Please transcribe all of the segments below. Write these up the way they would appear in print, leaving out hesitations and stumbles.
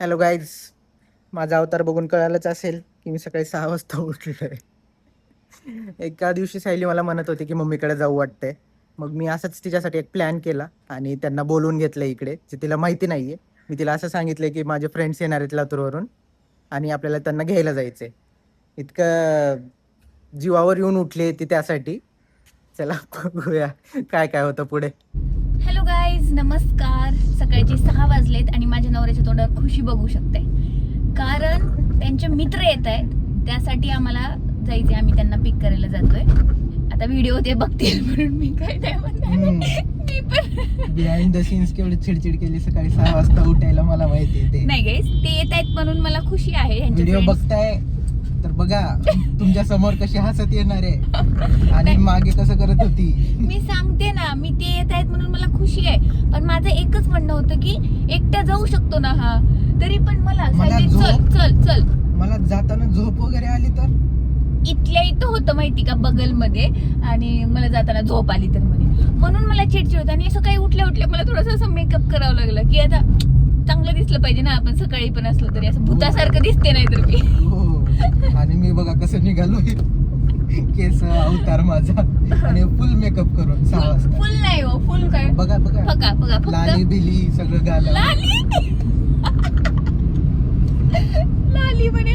Hello guys, माझा अवतार बघून कळालंच असेल की मी सकाळी 6 वाजता उठलोय. एका दिवशी सायली मला म्हणत होती की मम्मीकडे जाऊ वाटतंय. मग मी असंच तिच्यासाठी एक प्लॅन केला आणि त्यांना बोलवून घेतलं इकडे, जे तिला माहिती नाहीये. मी तिला असं सांगितलंय की माझे फ्रेंड्स येणार आहेत लातूरवरून आणि आपल्याला त्यांना घ्यायला जायचंय. इतकं जीवावर येऊन उठले ती त्यासाठी. चला बघूया काय काय होतं पुढे. हॅलो गाईज, नमस्कार. सकाळचे 6 वाजलेत आणि माझ्या नवऱ्याच्या तोंडावर खुशी बघू शकते, कारण त्यांचे मित्र येत आहेत. त्यासाठी आम्हाला जायचे, आम्ही त्यांना पिक करायला जातोय. आता व्हिडिओ ते बघतील म्हणून मी काय नाही म्हणणार. मी पण बिहाइंड द सीन्स केवढी चिडचिड केली सकाळी 6 वाजता उठायला, मला माहिती आहे. नाही गाईज, ते येत आहेत म्हणून मला खुशी आहे. व्हिडिओ बघताय तर बघा तुमच्या समोर कशी हसत येणार आहे आणि मागे कसं करत होती. मी सांगते ना, मी ते येत आहेत म्हणून मला खुशी आहे. पण माझं एकच म्हणणं होतं की एकट्या जाऊ शकतो ना हा, तरी पण मला चल चल चल मला जाताना झोप वगैरे आली तर इथल्या इथं होतं माहिती का, बगलमध्ये, आणि मला जाताना झोप आली तर म्हणून मला चिडचिड होतं. आणि सकाळी उठल्या उठल्या मला थोडंसं असं मेकअप करावं लागलं की आता चांगलं दिसलं पाहिजे ना, आपण सकाळी पण असलं तरी असं भूतासारखं दिसते नाही तर मी. आणि मी बघा कसं निघालोय, केस अवतार माझा आणि फुल मेकअप करून 6 वाजता. फुल नाही हो, फुल काय, बघा बघा बघा बघा लाली बिली सगळं गाला लाली लाली म्हणे.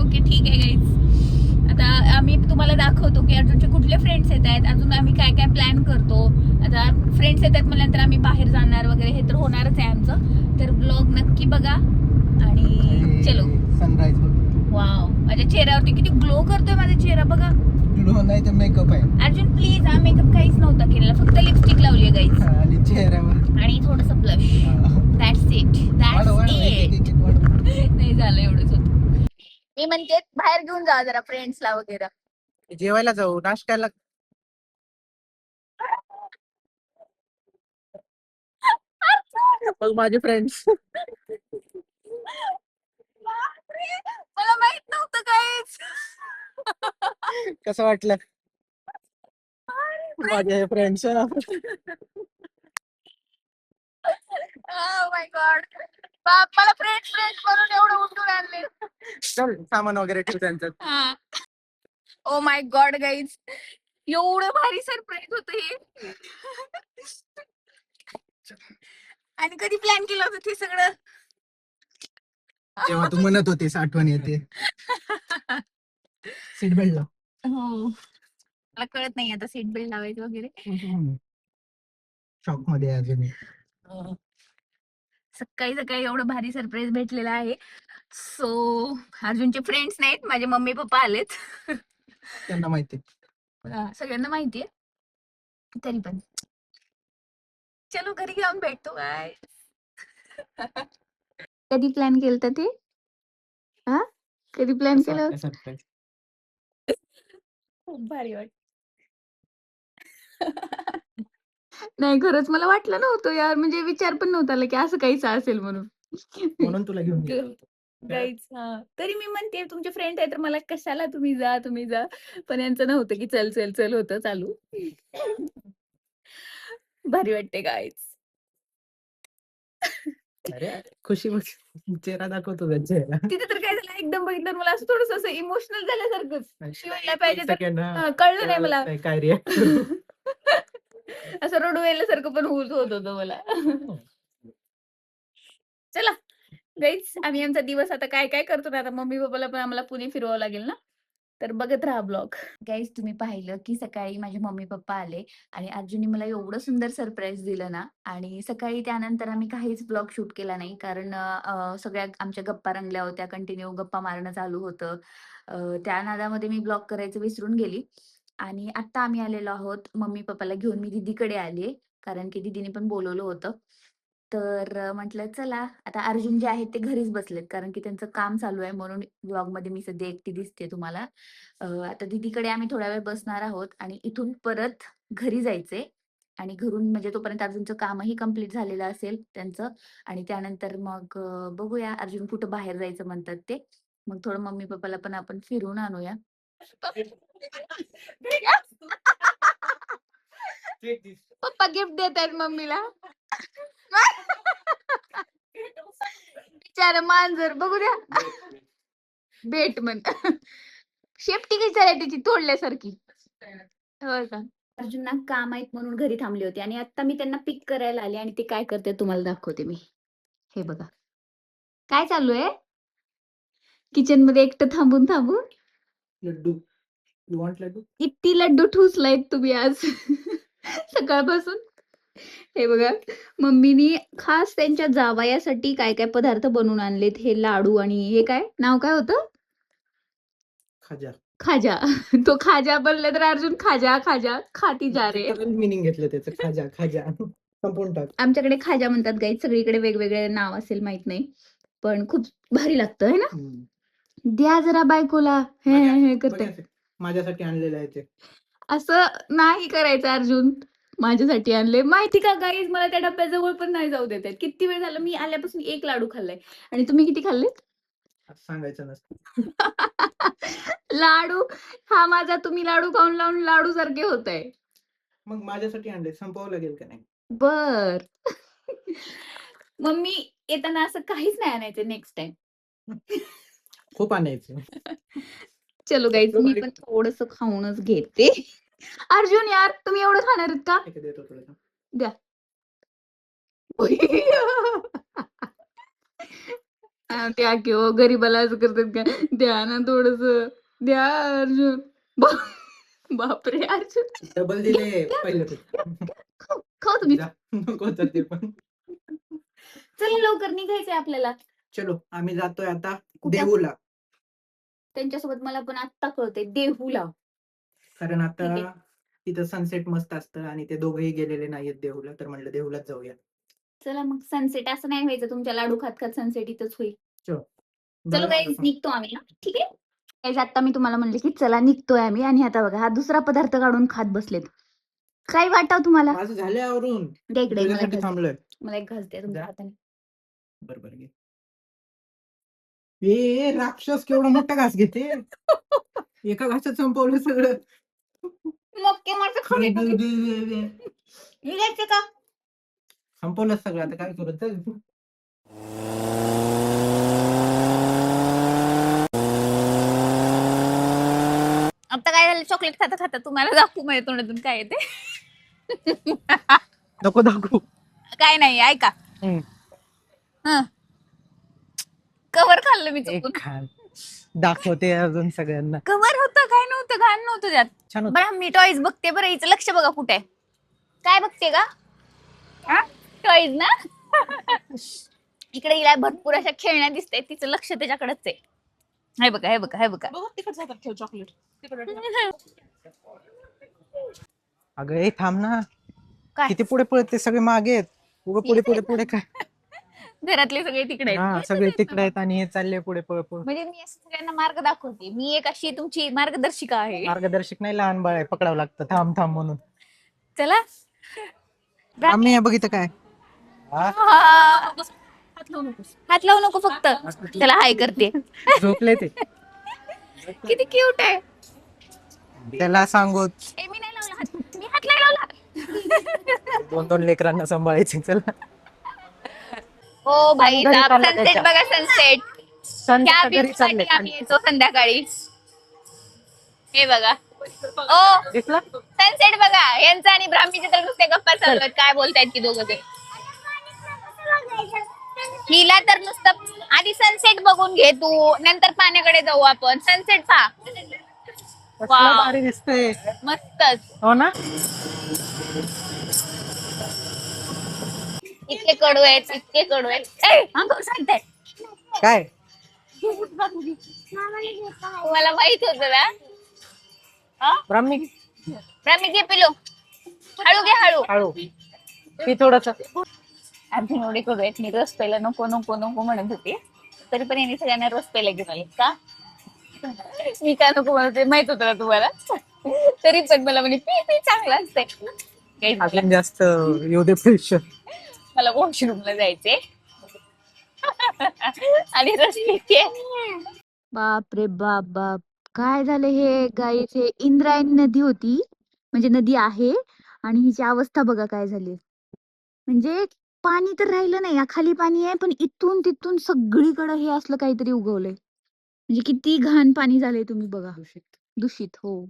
ओके ठीक आहे गाईज, आता आम्ही तुम्हाला दाखवतो की अर्जुनचे कुठले फ्रेंड्स येत आहेत, अजून आम्ही काय काय प्लॅन करतो. आता फ्रेंड्स येतात म्हटल्यानंतर आम्ही बाहेर जाणार वगैरे, हे तर होणारच आहे आमचं. तर ब्लॉग नक्की बघा आणि चलो. सनराईज बघ. वाव, माझ्या चेहऱ्यावरती किती ग्लो करतोय माझा चेहरा बघा. ग्लो नाही तर मेकअप आहे. अर्जुन प्लीज, हा मेकअप काहीच नव्हता केलेला, फक्त लिपस्टिक लावली आहे गाईज आणि चेहऱ्यावर आणि थोडस ब्लश. दॅट्स इट, नाही झालं, एवढंच होतं. मी म्हणते बाहेर घेऊन जा जरा फ्रेंड्सला वगैरे. जेवायला जाऊ, नाश्त्याला. मग माझे फ्रेंड्स. मला माहित नव्हतं काहीच. कसं वाटलं माझे फ्रेंड्स? माय गॉड, मला फ्रेंड्स फ्रेंड्स म्हणून एवढं उठून आणले. चल सामान वगैरे ठेव त्यांचं. ओ माय गॉड गाईज, एवढं भारी सरप्राईज होतं हे. आणि कधी प्लॅन केलं होतं ते सगळं? जेव्हा तू म्हणत होतीस आठवण येते. सीट बेल्ट लाव. हो, मला कळत नाही आता सीट बेल्ट लावायचं वगैरे. शॉक मध्ये आहे अजून. सकाळी सकाळी एवढं भारी सरप्राईज भेटलेलं आहे. सो अर्जुनचे फ्रेंड्स नाहीत, माझे मम्मी पप्पा आलेत. त्यांना माहिती, सगळ्यांना माहितीये, तरी पण चलो घरी जाऊन भेटतो. काय कधी प्लॅन केलं ते? हा, कधी प्लॅन केलं? सरप्राईज. खूप भारी वाट. नाही खरंच मला वाटलं नव्हतं यार, म्हणजे विचार पण नव्हता आला की असं काहीच असेल म्हणून. म्हणून तुला घेऊन गेलो. गाईज, तरी मी म्हणते तुमचे फ्रेंड आहे तर मला कशाला तुम्ही जा तुम्ही जा, पण यांचं नव्हतं की चल चल चल होतं चालू. भारी वाटते गाईज. अरे खुशी चेहरा दाखवतो का चेहरा? तिथे तर काय झालं, एकदम बघितलं मला असं थोडस असं इमोशनल झाल्यासारखंच. शिवायला पाहिजे तर सेकंड कळलं नाही मला. काय रिॲक्ट. असं रडू यायल्यासारखं पण होत होतं मला. चला गाईज, आम्ही आमचा दिवस आता काय काय करतो ना, आता मम्मी पप्पाला पण आम्हाला पुणे फिरवावं लागेल ना, तर बघत राहा ब्लॉग. गाईज, तुम्ही पाहिलं की सकाळी माझे मम्मी पप्पा आले आणि अर्जुनने मला एवढं सुंदर सरप्राईज दिलं ना. आणि सकाळी त्यानंतर आम्ही काहीच ब्लॉग शूट केला नाही, कारण सगळ्या आमच्या गप्पा रंगल्या होत्या, कंटिन्यू गप्पा मारणं चालू होतं. त्या नादामध्ये मी ब्लॉग करायचं विसरून गेली. आणि आत्ता आम्ही आलेलो आहोत मम्मी पप्पाला घेऊन, मी दीदीकडे आले कारण की दीदीने पण बोलवलं होतं. तर म्हटलं चला, आता अर्जुन जे आहेत ते घरीच बसलेत कारण की त्यांचं काम चालू आहे, म्हणून ब्लॉगमध्ये मी सध्या एकटी दिसते तुम्हाला. आता दीदीकडे आम्ही थोडा वेळ बसणार आहोत आणि इथून परत घरी जायचंय. आणि घरून म्हणजे तोपर्यंत अर्जुनचं कामही कंप्लीट झालेलं असेल त्यांचं. आणि त्यानंतर मग बघूया, अर्जुन कुठं बाहेर जायचं म्हणतात ते. मग थोडं मम्मी पप्पाला पण आपण फिरून आणूया. पप्पा गिफ्ट देत आहेत मम्मीला. बिचारा मांजर बघू द्या. भेट म्हण. शेपटी कशी झाली त्याची तोडल्यासारखी. हो का. अर्जुनना काम आहेत म्हणून घरी थांबले होते आणि आता मी त्यांना पिक करायला आले आणि ते काय करते तुम्हाला दाखवते मी. हे बघा काय चालू आहे किचन मध्ये एकटं थांबून थांबून. लड्डू. You want laddu? किती लड्डू ठुसलायत तुम्ही आज सकाळपासून. हे बघा मम्मीनी खास त्यांच्या जावयासाठी काय काय पदार्थ बनवून आणलेत. हे लाडू आणि हे काय नाव काय होतं. खाजा. खाजा. तो खाजा बनले तर अर्जुन खाजा खाजा खाती जा रे. मीनिंग घेतलं त्याचं खाजा खाजा. संपून टाक. आमच्याकडे खाजा म्हणतात गाईज. सगळीकडे वेगवेगळे नाव असेल माहित नाही पण खूप भारी लागतं है ना. द्या जरा बायकोला हे हे करते. माझ्यासाठी आणलेलं आहे ते. असं नाही करायचं अर्जुन. माझ्यासाठी आणले माहिती का गाईज. मला त्या डब्याजवळ पण नाही जाऊ देत आहेत. किती वेळ झालं मी आल्यापासून एक लाडू खाल्लाय आणि तुम्ही किती खाल्ले. सांगायचं नसतं. लाडू हा माझा तुम्ही लाडू खाऊन लावून लाडू सारखे होत आहे. मग माझ्यासाठी आणले संपवावं लागेल का नाही. बर. मम्मी येताना असं काहीच नाही आणायचं नेक्स्ट टाइम. खूप आणायचं. चलो गाईज मी पण थोडस खाऊनच घेते. अर्जुन यार तुम्ही एवढं खाणार आहेत का. देतो थोडं. द्या. द्या की हो गरीबाला असं करतात का. द्या ना थोडस द्या अर्जुन. बापरे अर्जुन. डबल दिले पहिलं. खाऊ तुम्ही. नको तर ते पण. चला लवकर निघायचंय आपल्याला. चलो आम्ही जातोय आता कुठं? देहूला. त्यांच्यासोबत मला पण आत्ता कळतंय देहूला. कारण आता ठीक आहे. तिथं सनसेट मस्त असतं आणि ते दोघेही गेलेले नाहीयेत देहूला तर म्हणलं देहूलाच जाऊया. चला मग सनसेट असं नाही व्हायचं तुमच्या लाडू खात खात सनसेट इथंच होईल. चलो. चलो गाईज निघतो आम्ही ना. ठीक आहे. गाईज आता मी तुम्हाला म्हणले की चला निघतोय आम्ही आणि आता बघा हा दुसरा पदार्थ काढून खात बसलेत. काय वाटाव तुम्हाला. माझं झालं आवरून. द्या इकडे मला एक तुझ्यासाठी घास. थांबलोय. मला एक घास द्या तुमच्या द्या. हाताने. बरोबर घे. ए राक्षस केवढा मोठा घास घेते. एका घासात संपवलं सगळं. मक्के माझं खाऊन निघायचं का. संपवलं सगळं आता काय करू. चल. आता काय झालं चॉकलेट खाता खाता तुम्हाला दाखवू माझ्या तोंडातून काय येते. नको दाखवू. काय नाही ऐका. कवर खाल्लं मी चुकून. दाखवते अजून सगळ्यांना. कवर होतं काय नव्हतं घाण नव्हतं त्यात. छान होतं. बरं मी टॉईज बघते. बरं हिचं लक्ष बघा कुठे काय बघते का. टॉईज ना. इकडे हिला भरपूर अशा खेळण्या दिसते. तिचं लक्ष त्याच्याकडेच आहे. हे बघा हे बघा हे बघा. चॉकलेट अगं ए थांब ना. काय किती पुढे पळते सगळे मागे आहेत. उगा पुढे पुढे पुढे काय. घरातले सगळे तिकडे हा आहेत. सगळे तिकडे आहेत आणि हे चालले पुढे पळ पळ. म्हणजे मी असं सगळ्यांना मार्ग दाखवते. मी एक अशी तुमची मार्गदर्शिका आहे. मार्गदर्शक नाही लहान बाळ आहे पकडावं लागतं. थांब थांब म्हणून. चला आम्ही बघितलं काय. हात लावू नको फक्त. त्याला हाय करते. झोपले ते. किती क्यूट आहे. त्याला सांगू मी नाही लावला हात. मी हात नाही लावला. दोन दोन लेकरांना सांभाळायचे. चल. हो भाई घरी चालला सनसेट त्याच्या. बघा सनसेट. संध्याकाळी घरी चालले. आम्ही येतो संध्याकाळी. हे बघा ओ दिसला. सनसेट बघा. यांचा आणि ब्राह्मीचे तर नुसते गप्पा चालू आहेत. काय बोलतायत की दोघं ते. हिला तर नुसतं आधी सनसेट बघून घे तू. नंतर पाण्याकडे जाऊ आपण. सनसेट पहा. कसला भारी दिसतंय. मस्तच. हो ना. इतके कडू आहेत इतके कडू आहेत. ए अंगावर सांगताय काय. तुम्हाला माहित होत ना. ब्राह्मी ब्राह्मी घे पिलो. हळू घे हळू. हळू. ती थोडस. अर्जुन एवढे कडू आहेत. मी रस प्यायला नको नको नको म्हणत होते. तरी पण यांनी सगळ्यांना रस प्यायला घेऊन आले का. मी काय नको म्हणते माहित होतं ना तुम्हाला. तरी पण मला म्हणे पी पी चांगलं असतंय. अजून जास्त येऊ दे प्रेशर. मला वॉशरूमला जायचे आणि रस पिते. बाप रे बाप बाप. काय झालं हे गाईस. हे इंद्रायणी नदी होती म्हणजे नदी आहे आणि हिची अवस्था बघा काय झाली. म्हणजे पाणी तर राहिलं नाही, खाली पाणी आहे पण इथून तिथून सगळीकडे हे असलं काहीतरी उगवलंय. म्हणजे किती घाण पाणी झालंय तुम्ही बघा. दूषित हो.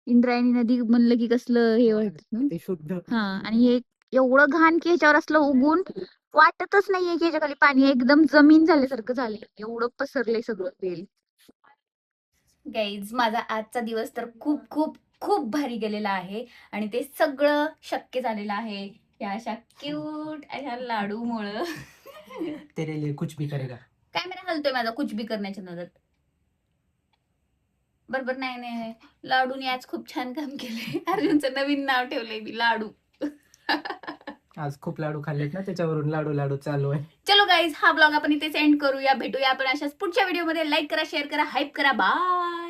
इंद्रायणी नदी म्हणलं की कसलं हे वाटत. ते शुद्ध. हा आणि हे एवढं घाण की ह्याच्यावर असलं उगून वाटतच नाहीये की ह्याच्या खाली पाणी आहे. एकदम जमीन झाल्यासारखं झालंय. एवढं पसरलंय सगळं तेल. गाईज माझा आजचा दिवस तर खूप खूप खूप भारी गेलेला आहे आणि ते सगळं शक्य झालेलं आहे या अशा क्यूट अशा लाडूमुळं. तेरे लिए कुछ भी करेगा. कॅमेरा हलतोय माझा कुछ भी करण्याच्या नादात. बरोबर नाही नाही लाडूने आज खूप छान काम केलंय. अर्जुनचं नवीन नाव ठेवलंय मी लाडू. आज खूप लाडू खाल्लेत ना त्याच्यावरून लाडू लाडू चालू आहे. चलो गाईज हा ब्लॉग आपण इथे एंड करूया. भेटूया आपण अशाच पुढच्या व्हिडिओमध्ये. लाईक करा, शेअर करा, हाईप करा. बाय.